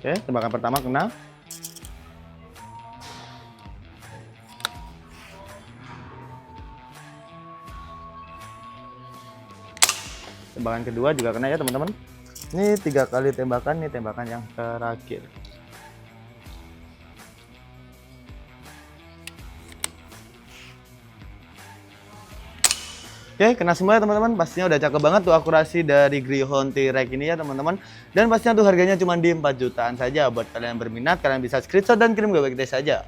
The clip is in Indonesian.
Oke, tembakan pertama kena. Tembakan kedua juga kena ya teman-teman. Ini 3 kali tembakan, ini tembakan yang terakhir. Oke, kena semua ya teman-teman. Pastinya udah cakep banget tuh akurasi dari Greyhound T-Rex ini ya teman-teman. Dan pastinya tuh harganya cuma di 4 jutaan saja. Buat kalian yang berminat, kalian bisa screenshot dan kirim ke kita saja.